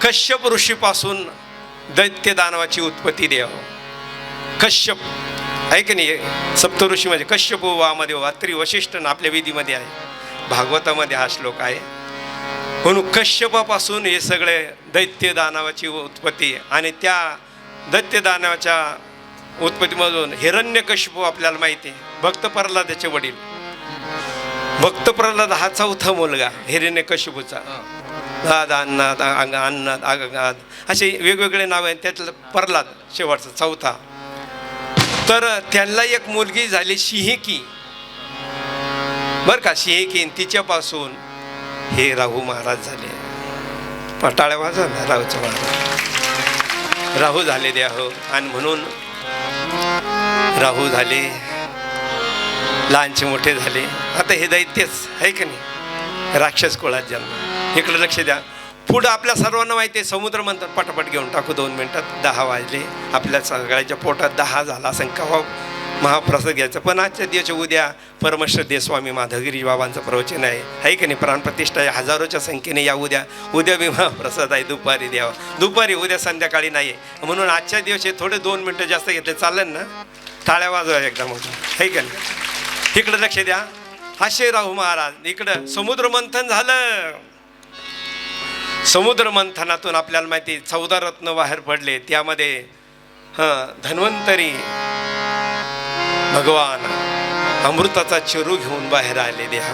कश्यप ऋषीपासून दैत्य दानवाची उत्पत्ती द्याव. कश्यप आहे की नाही, सप्तऋषी म्हणजे कश्यप वामदेव अत्री वशिष्ठ आपल्या विधीमध्ये आहे, भागवतामध्ये हा श्लोक आहे. म्हणून कश्यपापासून हे सगळे दैत्य दानवाची उत्पत्ती, आणि त्या दैत्य दानवाच्या उत्पत्तीमधून हिरण्यकशिपू आपल्याला माहिती आहे, भक्त प्रल्हादाचे वडील. भक्त प्रल्हाद हा चौथा मुलगा हिरण्यकशिपूचा. अन्नाद अन्नाद अगाध असे वेगवेगळे नाव आहेत, त्यातलं प्रल्हाद शेवटचा चौथा. तर त्यांना एक मुलगी झाली सिंहिकी, बरं का, सिंहिकी. तिच्यापासून हे राहू महाराज झाले. पटाळ्या वाजा ना राहूचं महाराज राहू झाले द्याहो. आणि म्हणून राहू झाले, लहानचे मोठे झाले. आता हे दैत्यच आहे की नाही, राक्षस कुळात जन्म. इकडे लक्ष द्या. पुढं आपल्या सर्वांना माहिती आहे, समुद्र मंथन पटापट घेऊन टाकू 2 मिनिटात. 10 वाजले, आपल्या सगळ्याच्या पोटात 10 झाला संख्या महाप्रसाद घ्यायचं. पण आजच्या दिवशी उद्या परमश्रद्धेय स्वामी माधवगिरी बाबांचं प्रवचन आहे की नाही, प्राणप्रतिष्ठा आहे, हजारोच्या संख्येने या. उद्या बी महाप्रसाद आहे, दुपारी द्यावा, दुपारी, उद्या संध्याकाळी नाही आहे. म्हणून आजच्या दिवशी थोडे 2 मिनटं जास्त घेतले चालेल ना, टाळ्या वाजवा एकदा मग आहे का नाही. इकडं लक्ष द्या. असे राहू महाराज, इकडं समुद्र मंथन झालं. समुद्र मंथनातून आपल्याला माहिती 14 रत्न बाहेर पडले. त्यामध्ये धन्वंतरी भगवान अमृताचा चिरू घेऊन बाहेर आले. देहा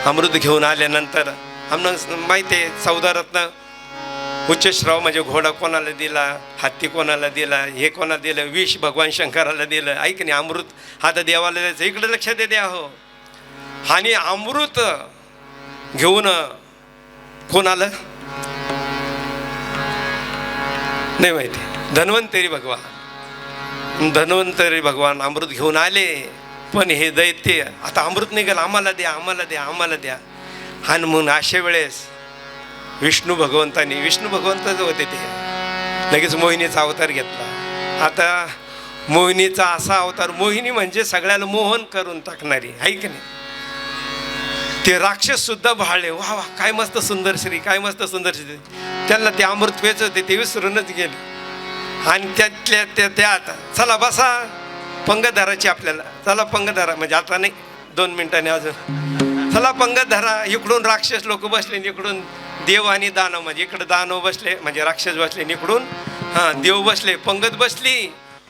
अमृत घेऊन आल्यानंतर आम्हाला माहिती आहे 14 रत्न. उच्चश्राव म्हणजे घोडा कोणाला दिला, हत्ती कोणाला दिला, हे कोणाला दिलं, विष भगवान शंकराला दिलं. ऐक नाही, अमृत आता देवाला द्यायचं. इकडे लक्षात द्या हो. आणि अमृत घेऊन कोण आलं नाही माहिती, धन्वंतरी भगवान. धन्वंतरी भगवान अमृत घेऊन आले. पण हे दैत्य आता अमृत निघाल, आम्हाला द्या, आम्हाला द्या, आम्हाला द्या. आणि म्हणून अशा वेळेस विष्णू भगवंतच होते ते, लगेच मोहिनीचा अवतार घेतला. आता मोहिनीचा असा अवतार, मोहिनी म्हणजे सगळ्याला मोहन करून टाकणारी आहे की नाही. ते राक्षस सुद्धा भाळले, वा वा काय मस्त सुंदर श्री, काय मस्त सुंदर श्री. त्यांना ते अमृत प्यायचं होते, ते विसरूनच गेले. आणि त्यात चला बसा, पंगत धरायची आपल्याला. चला पंगत धरा, म्हणजे आता नाही 2 मिनिटांनी अजून. चला पंगत धरा. इकडून राक्षस लोक बसले, इकडून देव आणि दानव, म्हणजे इकडं दानव बसले म्हणजे राक्षस बसले, इकडून देव बसले, पंगत बसली.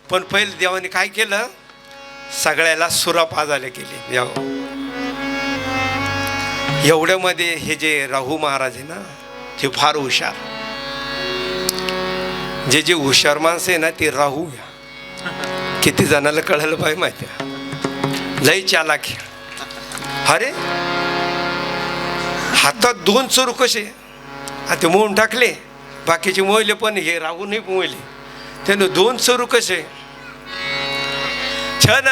पण पहिले देवाने काय केलं, सगळ्याला सुरापाजाले केले देव. एवढ्यामध्ये हे जे राहू महाराज आहे ना, ते फार हुशार. जे हुशार माणसं आहे ना, ते राहू. किती जणाला कळलं पाहिजे माहिती आहे, लई चालाकी. अरे हातात 2 चोरू कसे, आता मोहून टाकले, बाकीचे मोहिले, पण हे राहू नाही मोहिले. त्यानं 2 चोरू कसे, छन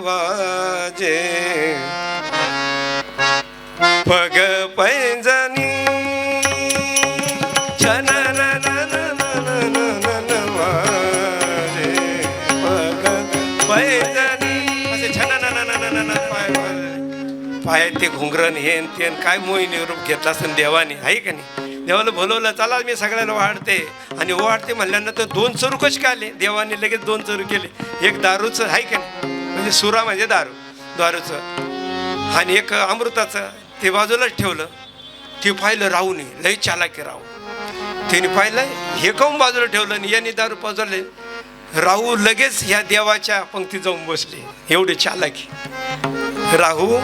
वाजे पग पैंजनी, छन वाजे पग पैंजनी. असे छन पाय ते घुंगरण हे ते काय मोहिनी रूप घेतला असेल देवाने आहे का नाही. देवाला बोलवलं, चला मी सगळ्याला वाढते. आणि वाढते म्हणल्यानंतर 2 चोरू कसे काय आले, देवाने लगेच 2 चोरू केले. एक दारूचं आहे का नाही, म्हणजे सुरा म्हणजे दारूचं, आणि एक अमृताचं. ते बाजूलाच ठेवलं. ते पाहिलं राहूने, लई चालाकी राहू. त्याने पाहिलं हे काऊन बाजूला ठेवलं, आणि याने दारू पाजवले. राहू लगेच ह्या देवाच्या पंक्ती जाऊन बसले. एवढे चालाकी. राहू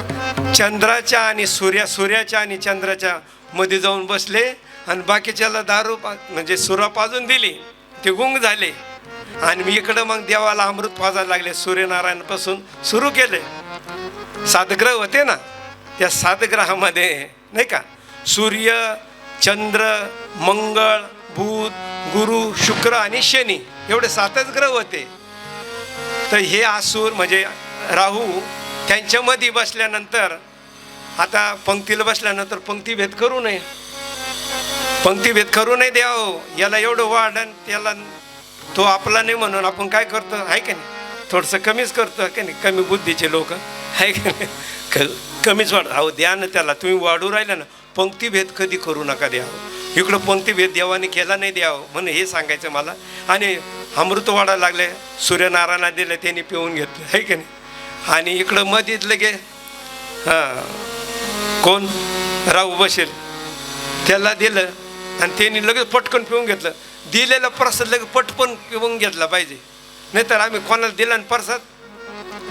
चंद्राच्या आणि सूर्याच्या आणि चंद्राच्या मध्ये जाऊन बसले. आणि बाकीच्याला दारू म्हणजे सुरा पाजून दिली, ते गुंग झाले. आणि मी इकडं मग देवाला अमृत पाजायला लागले. सूर्यनारायणपासून सुरू केले. 7 ग्रह होते ना, त्या 7 ग्रहामध्ये नाही का, सूर्य, चंद्र, मंगळ, बुध, गुरु, शुक्र आणि शनी, एवढे 7च ग्रह होते. तर हे असुर म्हणजे राहू त्यांच्यामध्ये बसल्यानंतर, आता पंक्तीला बसल्यानंतर पंक्तीभेद करू नये, पंक्तीभेद करू नये द्यावं. याला एवढं वाढन, त्याला तो आपला नाही म्हणून आपण काय करतो आहे का नाही, थोडंसं कमीच करतो का नाही. कमी बुद्धीचे लोक आहे का नाही, कमीच वाढ. अहो द्या ना त्याला, तुम्ही वाढू राहिला ना, पंक्तिभेद कधी करू नका द्यावं. इकडं पंक्तिभेद देवाने केला नाही द्यावं म्हणून हे सांगायचं मला. आणि अमृत वाढायला लागले, सूर्यनारायणला दिलं त्यांनी पिऊन घेतलं आहे की नाही. आणि इकडं मधीत लगे कोण राहू बसेल त्याला दिलं आणि त्यांनी लगेच पटकन पिऊन घेतलं. दिलेला प्रसाद लगेच पटकन पिऊन घेतला पाहिजे, नाहीतर आम्ही कोणाला दिला आणि प्रसाद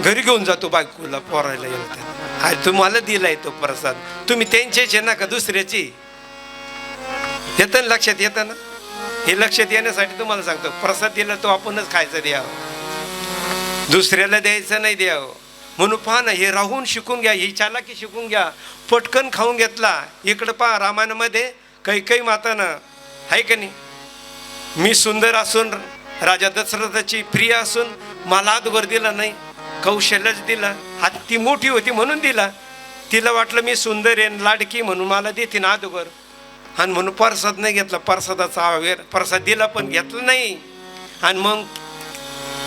घरी घेऊन जातो बायकोला पोरायला येईल. अरे तुम्हाला दिलाय तो प्रसाद, तुम्ही त्यांच्याच आहे ना का दुसऱ्याची. येतं ना लक्षात, येतं ना. हे लक्षात येण्यासाठी तुम्हाला सांगतो, प्रसाद दिला तो आपणच खायचा द्यावं, दुसऱ्याला द्यायचं नाही द्यावं. म्हणून पहा ना, हे राहून शिकून घ्या, ही चालाकी शिकून घ्या. पटकन खाऊन घेतला. इकडं पहा रामायणामध्ये काही मातानं आहे का नाही, मी सुंदर असून राजा दशरथाची प्रिय असून मला अगोदर दिला नाही, कौशल्याच दिला. आता ती मोठी होती म्हणून दिला. तिला वाटलं मी सुंदर आहे लाडकी म्हणून मला देते ना अगोदर, आणि म्हणून प्रसाद नाही घेतला. प्रसादाचा आवेर प्रसाद दिला पण घेतला नाही. आणि मग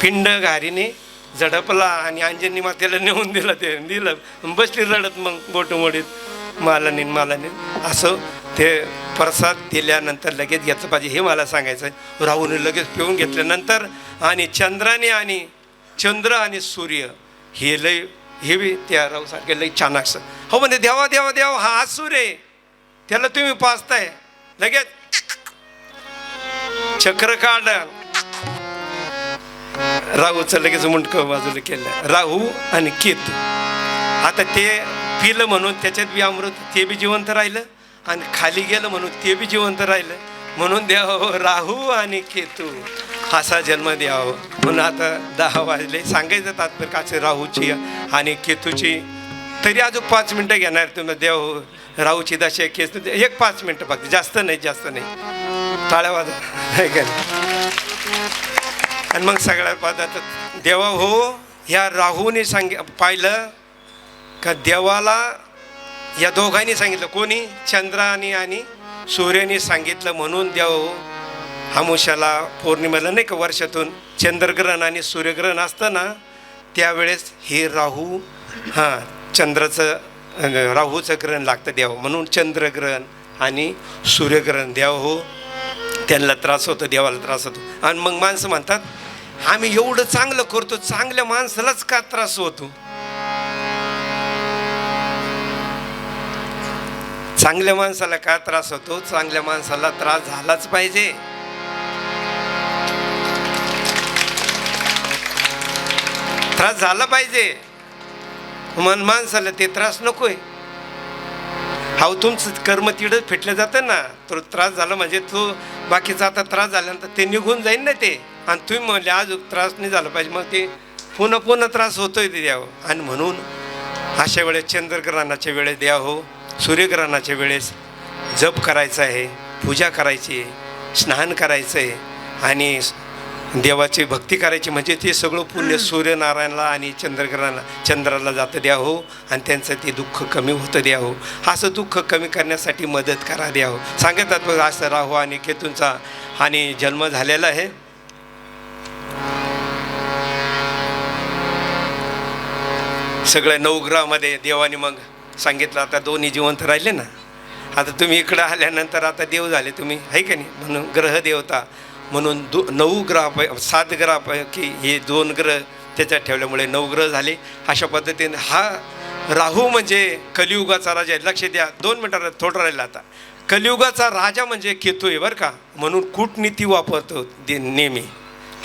पिंड घारीने झडपला आणि अंजनी मातेला नेऊन दिला. ते दिलं बसली रडत मग गोटमोडीत, मला नाही असं. ते प्रसाद दिल्यानंतर लगेच घेतलं पाहिजे हे मला सांगायचं आहे. राहूने लगेच पिऊन घेतल्यानंतर आणि चंद्र आणि सूर्य हे लय हे बी त्या राहूसारखे लय छान असं. हो म्हणजे देवा देवा देवा हा आसूर आहे, त्याला तुम्ही पाचताय लगेच चक्र काढ. राहूचं लगेच मुंडकं बाजूला केलं. राहू आणि केतू आता ते पिलं म्हणून त्याच्यात बी अमृत, ते बी जिवंत राहिलं. आणि खाली गेलं म्हणून ते बी जिवंत राहिलं. म्हणून द्यावं राहू आणि केतू असा जन्म द्यावं. म्हणून आता 10 वाजले. सांगायचं तात्पर्य काचे राहूची आणि केतूची. तरी अजून 5 मिनटं घेणार तुम्ही. देव राहूची दशा केतू 1-5 मिनटं फक्त, जास्त नाही. टाळ्या वाजा. आणि मग सगळ्या पदार्थ देवा हो. ह्या राहूने पाहिलं का देवाला या दोघांनी सांगितलं. कोणी? चंद्राने आणि सूर्याने सांगितलं. म्हणून देव अमावस्याला पौर्णिमेला नाही का वर्षातून चंद्रग्रहण आणि सूर्यग्रहण असतं ना, त्यावेळेस हे राहू राहूचं ग्रहण लागतं देव. म्हणून चंद्रग्रहण आणि सूर्यग्रहण देव हो त्यांना त्रास होतो, देवाला त्रास होतो. आणि मग माणसं म्हणतात आम्ही एवढं चांगलं करतो, चांगल्या माणसालाच का त्रास होतो? चांगल्या माणसाला का त्रास होतो? चांगल्या माणसाला त्रास झालाच पाहिजे. त्रास झाला पाहिजे. माणसाला ते त्रास नकोय. हा तुमचं कर्म तिडं फेटलं जातं ना, तो त्रास झाला म्हणजे तो बाकीचा आता त्रास झाल्यानंतर ते निघून जाईल ना ते. आणि तुम्ही म्हणले आज त्रास नाही झाला पाहिजे, मग ते पुन्हा त्रास होतोय ते द्यावं. आणि म्हणून अशा वेळेस चंद्रग्रहणाच्या वेळेस द्या हो, सूर्यग्रहणाच्या वेळेस जप करायचा आहे, पूजा करायची आहे, स्नान करायचं आहे आणि देवाची भक्ती करायची. म्हणजे ते सगळं पुण्य सूर्यनारायणला आणि चंद्राला जातं द्या हो. आणि त्यांचं ते दुःख कमी होतं द्या हो. असं दुःख कमी करण्यासाठी मदत करा द्या हो. सांगतात बघ असं राहू आणि केतूंचा आणि जन्म झालेला आहे. सगळ्या 9 ग्रहामध्ये देवाने मग सांगितलं आता 2 जिवंत राहिले ना. आता तुम्ही इकडं आल्यानंतर आता देव झाले तुम्ही, आहे का नाही. म्हणून ग्रह देवता म्हणून 9 ग्रह 7 ग्रहापैकी हे 2 ग्रह त्याच्यात ठेवल्यामुळे 9 ग्रह झाले. अशा पद्धतीने हा राहू म्हणजे कलियुगाचा राजा आहे. लक्ष द्या, 2 मिनटं थोडं राहिलं. आता कलियुगाचा राजा म्हणजे केतू आहे बरं का. म्हणून कूटनीती वापरतो नेहमी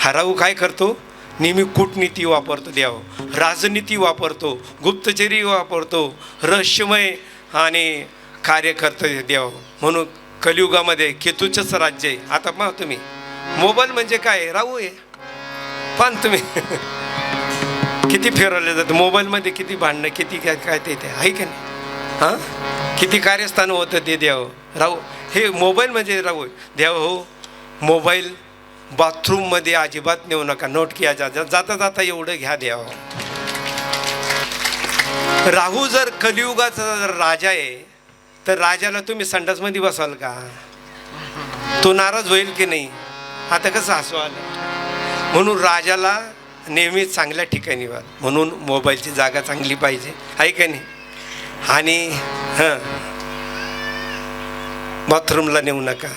हा राहू. काय करतो? नेहमी कूटनीती वापरतो देव, राजनीती वापरतो, गुप्तचरी वापरतो, रहस्यमय आणि कार्य करतो देव. म्हणून कलियुगामध्ये केतूचंच राज्य आहे. आता पहा तुम्ही मोबाईल म्हणजे काय? राहू आहे. पण तुम्ही किती फिरवले जातं मोबाईलमध्ये, किती भांडणं, किती काय ते आहे का नाही. हां किती कार्यस्थान होतं ते देव राहू. हे मोबाईल म्हणजे राहू देव हो. मोबाईल बाथरूममध्ये अजिबात नेऊ नका. नोट किया जाता जाता एवढं घ्या द्यावं. राहू जर कलियुगाचा जर राजा आहे तर राजाला तुम्ही संडासमध्ये बसवाल का? तो नाराज होईल की नाही? आता कसं हसू आलं. म्हणून राजाला नेहमी चांगल्या ठिकाणी व्हा. म्हणून मोबाईलची जागा चांगली पाहिजे, आहे का नाही. आणि बाथरूमला नेऊ नका,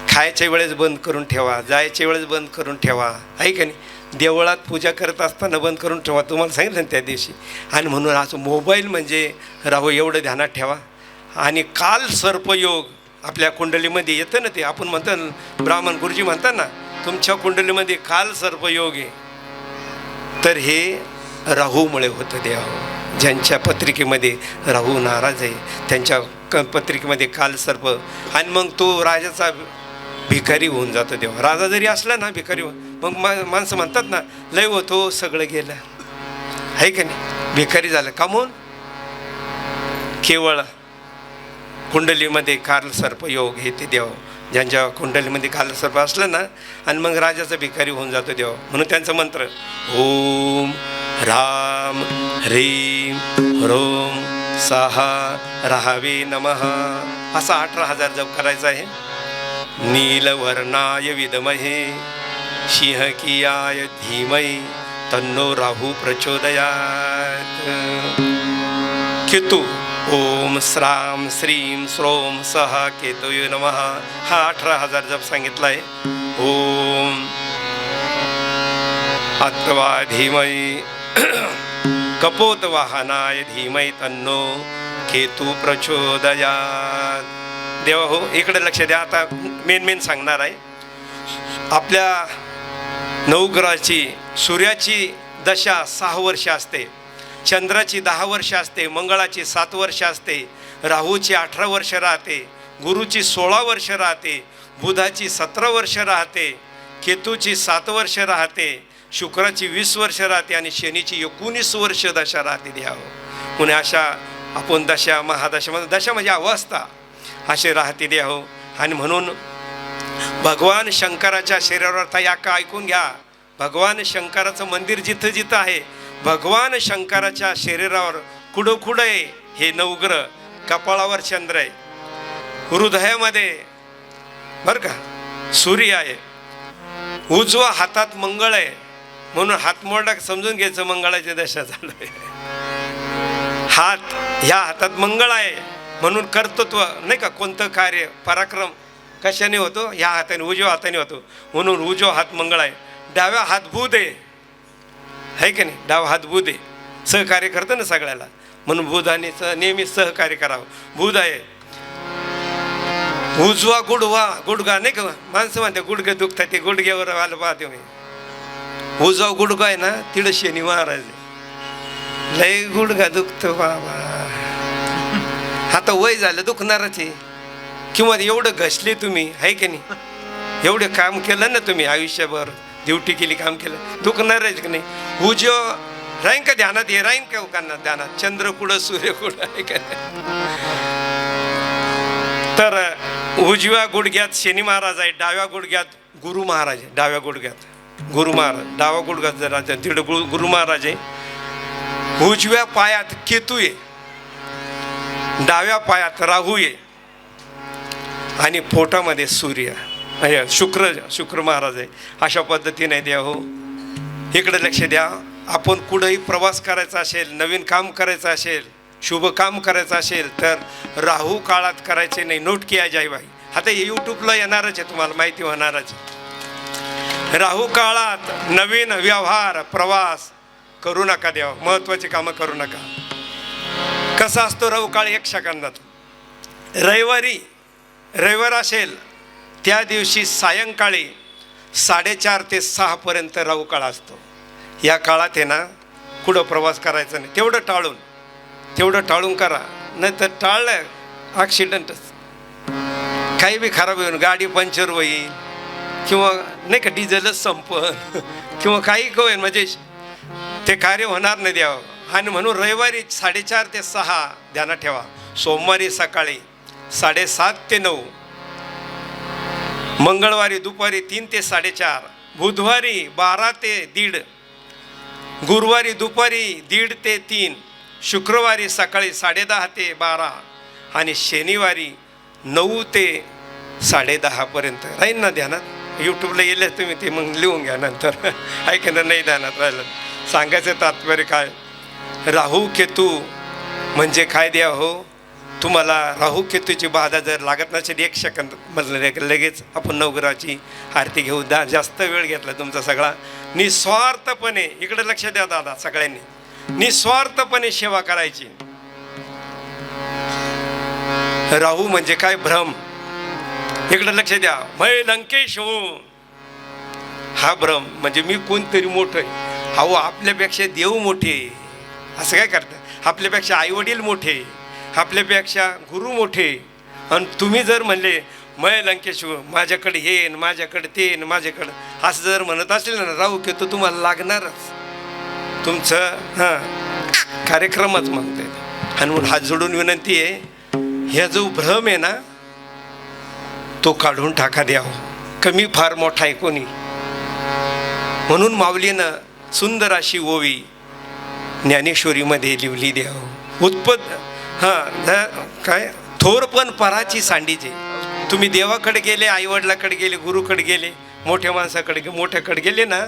खायच्या वेळेस बंद करून ठेवा, जायच्या वेळेस बंद करून ठेवा, आहे का नाही. देवळात पूजा करत असताना बंद करून ठेवा, तुम्हाला सांगितलं ना त्या दिवशी. आणि म्हणून असं मोबाईल म्हणजे राहू एवढं ध्यानात ठेवा. आणि काल सर्पयोग आपल्या कुंडलीमध्ये येतं ना, ते आपण म्हणतो ना, ब्राह्मण गुरुजी म्हणतात ना, तुमच्या कुंडलीमध्ये काल सर्पयोग आहे, तर हे राहूमुळे होतं. देव ज्यांच्या पत्रिकेमध्ये राहू नाराज आहे त्यांच्या पत्रिकेमध्ये काल सर्प. आणि मग तो राजाचा भिकारी होऊन जातो. देव राजा जरी असला ना भिकारी, मग माणसं म्हणतात ना, लय होतो सगळं गेलं, आहे का नाही. भिकारी झालं का म्हणून केवळ कुंडलीमध्ये काल सर्प योग हे ते देव ज्यांच्या कुंडलीमध्ये काल सर्प असलं ना, आणि मग राजाचा भिकारी होऊन जातो देव. म्हणून त्यांचा मंत्र ओम राम ह्रीं ह्रोम साहा राहावे नमः असा 18,000 जप करायचा आहे. नीलवर्णाय विद्महे सिंहकीयाय धीमहि तन्नो राहू प्रचोदयात्. केतू ओम श्राम श्रीं श्रोम सहा केतुये नमः हा 18,000 जप सांगितला आहे. ओम अत्वा धीमहि कपोतवाहनाय धीमहि तन्नो केतू प्रचोदयात्. देवा हो, इकडे लक्ष द्या. आता मेन सांगणार आहे. आपल्या नवग्रहाची सूर्याची दशा 6 वर्ष असते, चंद्राची 10 वर्ष असते, मंगळाची 7 वर्ष असते, राहूची 18 वर्ष राहते, गुरुची 16 वर्ष राहते, बुधाची 17 वर्ष राहते, केतूची 7 वर्ष राहते, शुक्राची 20 वर्ष राहते आणि शनीची 19 वर्ष दशा राहते. द्यावं म्हणून अशा आपण दशा महादशा, दशा म्हणजे अवस्था असे राहते द्यावं. आणि म्हणून भगवान शंकराच्या शरीरावर, आता या का ऐकून घ्या, भगवान शंकराचं मंदिर जिथं जिथं आहे, भगवान शंकराच्या शरीरावर कुडं आहे हे नवग्रह. कपाळावर चंद्र आहे, हृदयामध्ये बरं का सूर्य आहे, उजवा हातात मंगळ आहे. म्हणून हातमोडा समजून घ्यायचं, मंगळाची दशा चालू आहे. हात ह्या हातात मंगळ आहे म्हणून कर्तृत्व नाही का, कोणतं कार्य पराक्रम कशाने होतो, ह्या हाताने उजव्या हाताने होतो. म्हणून उजवा हात मंगळ आहे, डाव्या हात बुध आहे का नाही. डावा हात बुध आहे, सहकार्य करतं ना सगळ्याला. म्हणून बुधाने नेहमी सहकार्य करावं. बुध आहे, उजवा गुडघा नाही का, माणसं म्हणते गुडघे दुखतात, ते गुडघ्यावर आलं पाहते मी. उजवा गुडघा आहे ना, तिथं शनी महाराज लय गुडघा दुखतो बाबा. आता वय झालं दुखणारच आहे, किंवा एवढं घसले तुम्ही आहे की नाही, एवढं काम केलं ना तुम्ही आयुष्यभर, ड्युटी केली, काम केलं, दुखणार आहे की नाही. उजव राहीन का ध्यानात, हे राहीन का उकांना ध्यानात, चंद्र कुठं सूर्य कुठं आहे का नाही. तर उजव्या गुडघ्यात शनी महाराज आहे, डाव्या गुडघ्यात गुरु महाराज आहे. डाव्या गुडघ्यात गुरु महाराज, डावा गुडघ्यात जर तिकडं गुरु महाराज आहे. उजव्या पायात केतू आहे, डाव्या पायात राहू आहे आणि पोटामध्ये सूर्य शुक्र महाराज आहे. अशा पद्धतीने द्या हो. इकडे लक्ष द्या. आपण कुठंही प्रवास करायचा असेल, नवीन काम करायचं असेल, शुभ काम करायचं असेल तर राहू काळात करायचे नाही. नोट किया जाय बाई. आता हे यूट्यूबला येणारच आहे, तुम्हाला माहिती होणारच. राहू काळात नवीन व्यवहार प्रवास करू नका. द्या महत्वाची कामं करू नका. कसा असतो राहू काळ, 1 सेकंदात. रविवार असेल त्या दिवशी सायंकाळी 4:30 ते 6 पर्यंत राहू काळ असतो. या काळात आहे ना कुठं प्रवास करायचा नाही. तेवढं टाळून करा, नाही तर टाळलं ॲक्सिडेंटच, काही बी खराब होईल, गाडी पंक्चर होईल किंवा नाही का डिझेलच संपन किंवा काही होईल, म्हणजे ते कार्य होणार नाही द्यावं. आणि म्हणून रविवारी 4:30 ते 6 ध्यानात ठेवा. सोमवारी सकाळी 7:30 ते 9, मंगळवारी दुपारी 3 ते 4:30, बुधवारी 12 ते 1:30, गुरुवारी दुपारी 1:30 ते 3, शुक्रवारी सकाळी 10:30 ते 12 आणि शनिवारी 9 ते 10:30 पर्यंत. राहील ना ध्यानात. यूट्यूबला येले तुम्ही ते मग लिहून घ्या नंतर. ऐकणार नाही ध्यानात राहिलं. सांगायचं तात्पर्य काय, राहू केतू म्हणजे काय द्या हो, तुम्हाला राहू केतूची बाधा जर लागत नसेल 1 सेकंद म्हणलं लगेच आपण नवग्रहाची आरती घेऊ. जास्त वेळ घेतला तुमचा सगळा. निस्वार्थपणे इकडे लक्ष द्या दादा, सगळ्यांनी निस्वार्थपणे सेवा करायची. राहू म्हणजे काय? भ्रम. इकडे लक्ष द्या. मै लंकेश हो, हा भ्रम म्हणजे मी कोणतरी मोठं आहे. अहो आपल्यापेक्षा देव मोठे, असं काय करतात? आपल्यापेक्षा आईवडील मोठे, आपल्यापेक्षा गुरु मोठे. आणि तुम्ही जर म्हणले मै लंकेश हो, माझ्याकडे हे न माझ्याकडे ते न माझ्याकडे, असं जर म्हणत असेल ना राहू की तो तुम्हाला लागणारच. तुमचं कार्यक्रमच म्हणते. आणि म्हणून हात जोडून विनंती आहे, ह्या जो भ्रम आहे ना तो काढून टाका द्यावं. कमी फार मोठा आहे कोणी. म्हणून माऊलीनं सुंदर अशी ओवी ज्ञानेश्वरीमध्ये लिवली द्यावं. काय थोरपण पराची सांडीचे. तुम्ही देवाकडे गेले, आईवडिलाकडे गेले, गुरुकडे गेले, मोठ्या माणसाकडे मोठ्याकडे गेले ना,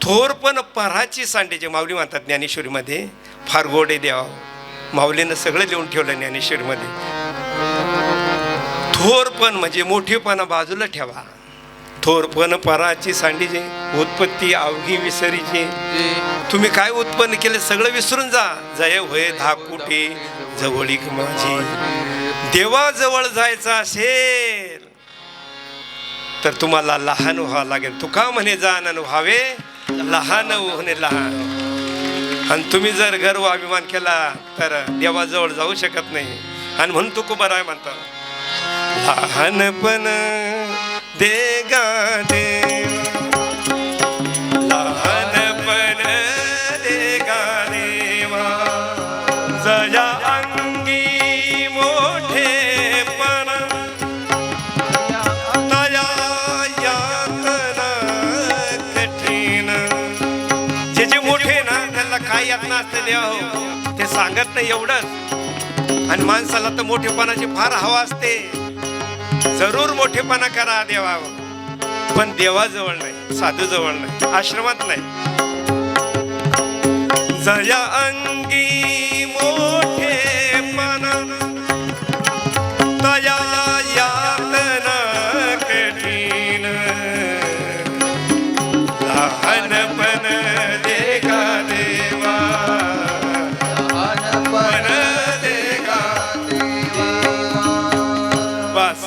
थोरपण पराची सांडीचे माऊली म्हणतात ज्ञानेश्वरीमध्ये. फार गोडे द्यावं. माऊलीनं सगळं लिहून ठेवलं ज्ञानेश्वरीमध्ये. थोरपण म्हणजे मोठेपणा बाजूला ठेवा. थोरपण पराची सांडीचे, उत्पत्ती अवघी विसरीचे. तुम्ही काय उत्पन्न केले सगळं विसरून जा. जय होय धाकुटे जवळीक माझी. देवाजवळ जायचं असेल तर तुम्हाला लहान व्हावं लागेल. तुका म्हणे जाणन व्हावे लहान होणे लहान. आणि तुम्ही जर गर्व अभिमान केला तर देवाजवळ जाऊ शकत नाही. आणि म्हणून तुकोबाराय म्हणतात, लहानपण दे गा देवा, लहानपण दे गा देवा, जया अंगी मोठेपण तया यातना कठीण. जे जे मोठे ना त्यांना काय यातना असते देवा ते सांगत नाही एवढंच. आणि माणसाला तर मोठेपणाची फार हवा असते. जरूर मोठेपणा करा देवावर, पण देवाजवळ नाही, साधूजवळ नाही, आश्रमात नाही. जया अंगी मोठेपणा तया यातना कठीण. लहानपण दे गा देवा, लहानपण दे गा देवा. बस.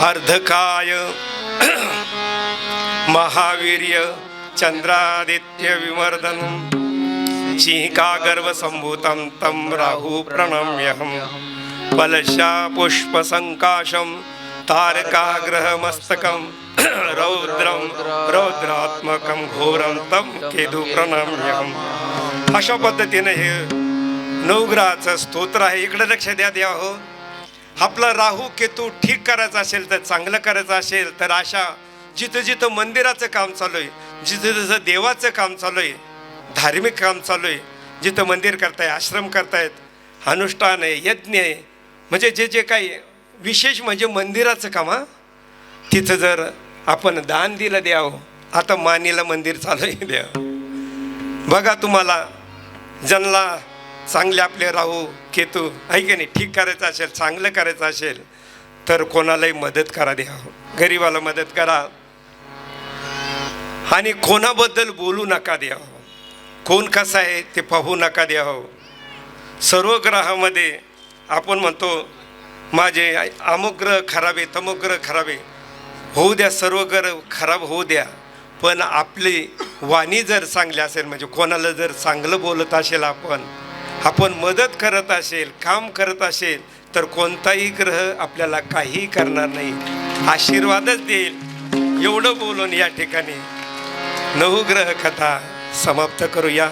अर्धकाय महावीर्य चंद्रादित्य विवर्धनम चिका गर्भ संभूतं तं राहु प्रणम्यहं. बलशा पुष्प संकाशम तारकाग्रह मस्तकम रौद्रम रौद्रात्मकम घोरम तम केतु प्रणम्यहं. अशा पद्धतीने हे नवग्रहाचं स्तोत्र आहे. इकडे लक्ष द्या द्या हो. आपला राहू केतू ठीक करायचा असेल तर, चांगलं करायचं असेल तर, अशा जिथं जिथं मंदिराचं काम चालू आहे, जिथं जिथं देवाचं काम चालू आहे, धार्मिक काम चालू आहे, जिथं मंदिर करताय, आश्रम करतायत, अनुष्ठान आहे, यज्ञ आहे, म्हणजे जे जे काही विशेष म्हणजे मंदिराचं काम, तिथं जर आपण दान दिलं द्यावं. आता मानीला मंदिर चालू आहे द्यावं. बघा तुम्हाला ज्यांना चांगले आपले राहू केतू आहे की नाही ठीक करायचं असेल, चांगलं करायचं असेल तर कोणालाही मदत करा द्यावं. गरीबाला मदत करा. आणि कोणाबद्दल बोलू नका द्यावं. कोण कसं आहे ते पाहू नका द्यावं. सर्व ग्रहामध्ये आपण म्हणतो माझे अमुक ग्रह खराब आहे, तमुक ग्रह खराब आहे, होऊ द्या, सर्व ग्रह खराब होऊ द्या, पण आपली वाणी जर चांगली असेल, म्हणजे कोणाला जर चांगलं बोलत असेल, आपण मदत करत असेल, काम करत असेल, तर कोणताही ग्रह आपल्याला काही करणार नाही, आशीर्वादच देईल. एवढं बोलून या ठिकाणी नवग्रह कथा समाप्त करूया.